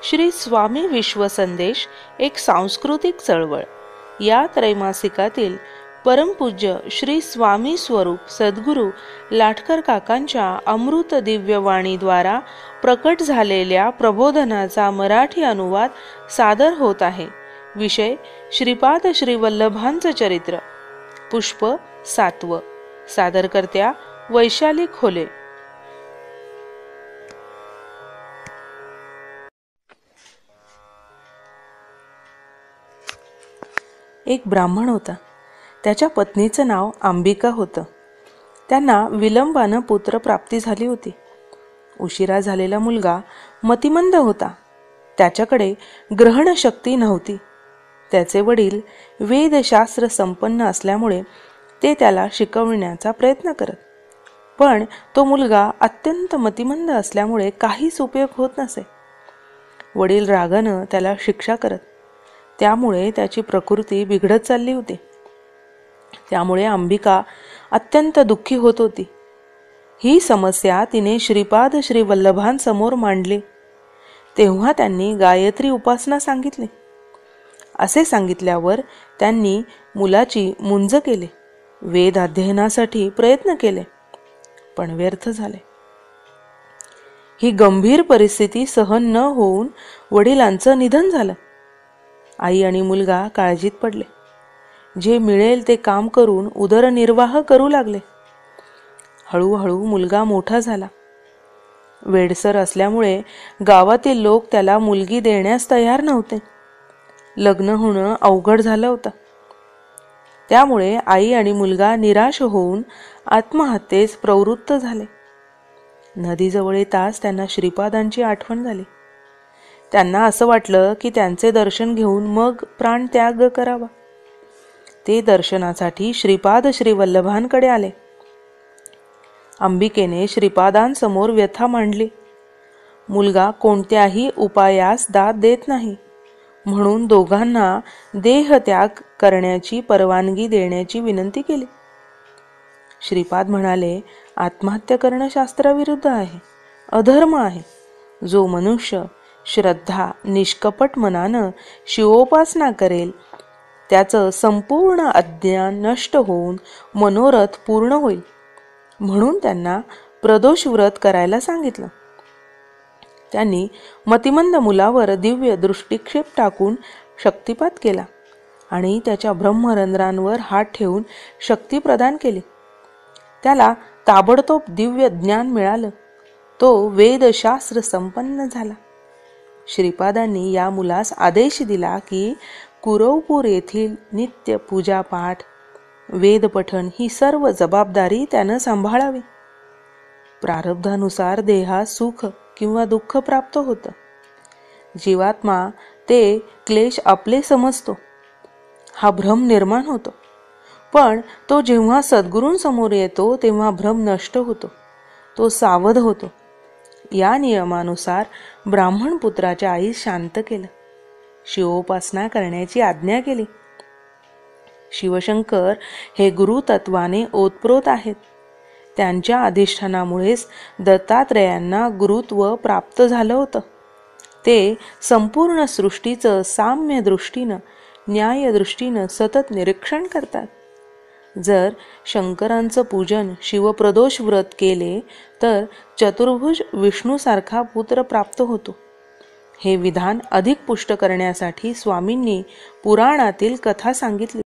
श्री स्वामी विश्वसंदेश एक सांस्कृतिक चळवळ या त्रैमासिकातील परमपूज्य श्री स्वामी स्वरूप सद्गुरू लाटकर काकांच्या अमृत दिव्यवाणीद्वारा प्रकट झालेल्या प्रबोधनाचा मराठी अनुवाद सादर होत आहे। विषय श्रीपाद श्री वल्लभांचं चरित्र, पुष्प 7। सादरकर्त्या वैशाली खोले। एक ब्राह्मण होता। त्याच्या पत्नीचं नाव अंबिका होतं। त्यांना विलंबानं पुत्र प्राप्ती झाली होती। उशिरा झालेला मुलगा मतिमंद होता। त्याच्याकडे ग्रहण शक्ती नव्हती। त्याचे वडील वेदशास्त्र संपन्न असल्यामुळे ते त्याला शिकवण्याचा प्रयत्न करत, पण तो मुलगा अत्यंत मतिमंद असल्यामुळे काहीच उपयोग होत नसे। वडील रागानं त्याला शिक्षा करत, त्यामुळे त्याची प्रकृती बिघडत चालली होती। त्यामुळे अंबिका अत्यंत दुःखी होत होती। ही समस्या तिने श्रीपाद श्री वल्लभांसमोर मांडली। तेव्हा त्यांनी गायत्री उपासना सांगितली। असे सांगितल्यावर त्यांनी मुलाची मुंज केली। वेद अध्ययनासाठी प्रयत्न केले, पण व्यर्थ झाले। ही गंभीर परिस्थिती सहन न होऊन वडिलांचं निधन झालं। आई आणि मुलगा काळजीत पडले। जे मिळेल ते काम करून उदरनिर्वाह करू लागले। हळूहळू मुलगा मोठा झाला। वेडसर असल्यामुळे गावातील लोक त्याला मुलगी देण्यास तयार नव्हते। लग्न होणं अवघड झालं होतं। त्यामुळे आई आणि मुलगा निराश होऊन आत्महत्येस प्रवृत्त झाले। नदीजवळ येताच त्यांना श्रीपादांची आठवण झाली। त्यांना असं वाटलं की त्यांचे दर्शन घेऊन मग प्राणत्याग करावा। ते दर्शनासाठी श्रीपाद श्री वल्लभांकडे आले। अंबिकेने श्रीपादांसमोर व्यथा मांडली। मुलगा कोणत्याही उपायास दाद देत नाही, म्हणून दोघांना देहत्याग करण्याची परवानगी देण्याची विनंती केली। श्रीपाद म्हणाले, आत्महत्या करणं शास्त्राविरुद्ध आहे, अधर्म आहे। जो मनुष्य श्रद्धा निष्कपट मनानं शिवोपासना करेल, त्याचं संपूर्ण अज्ञान नष्ट होऊन मनोरथ पूर्ण होईल। म्हणून त्यांना प्रदोष व्रत करायला सांगितलं। त्यांनी मतिमंद मुलावर दिव्य दृष्टिक्षेप टाकून शक्तिपात केला आणि त्याच्या ब्रह्मरंध्रांवर हात ठेवून शक्ती प्रदान केली। त्याला ताबडतोब दिव्य ज्ञान मिळालं। तो वेदशास्त्र संपन्न झाला। श्रीपादांनी या मुलास आदेश दिला की कुरवपूर येथील नित्य पूजापाठ, वेदपठण ही सर्व जबाबदारी त्यानं सांभाळावी। प्रारब्धानुसार देहास सुख किंवा दुःख प्राप्त होतं। जीवात्मा ते क्लेश आपले समजतो, हा भ्रम निर्माण होतो। पण तो जेव्हा सद्गुरूंसमोर येतो तेव्हा भ्रम नष्ट होतो, तो सावध होतो। या नियमानुसार ब्राह्मण पुत्राच्या आईस शांत केलं, शिवोपासना करण्याची आज्ञा केली। शिवशंकर हे गुरुतत्वाने ओतप्रोत आहेत। त्यांच्या अधिष्ठानामुळेच दत्तात्रेयांना गुरुत्व प्राप्त झालं होतं। ते संपूर्ण सृष्टीचं साम्य दृष्टीनं, न्याय दृष्टीनं सतत निरीक्षण करतात। जर शंकरांचं पूजन शिवप्रदोष व्रत केले तर चतुर्भुज विष्णूसारखा पुत्र प्राप्त होतो। हे विधान अधिक पुष्ट करण्यासाठी स्वामींनी पुराणातील कथा सांगितली।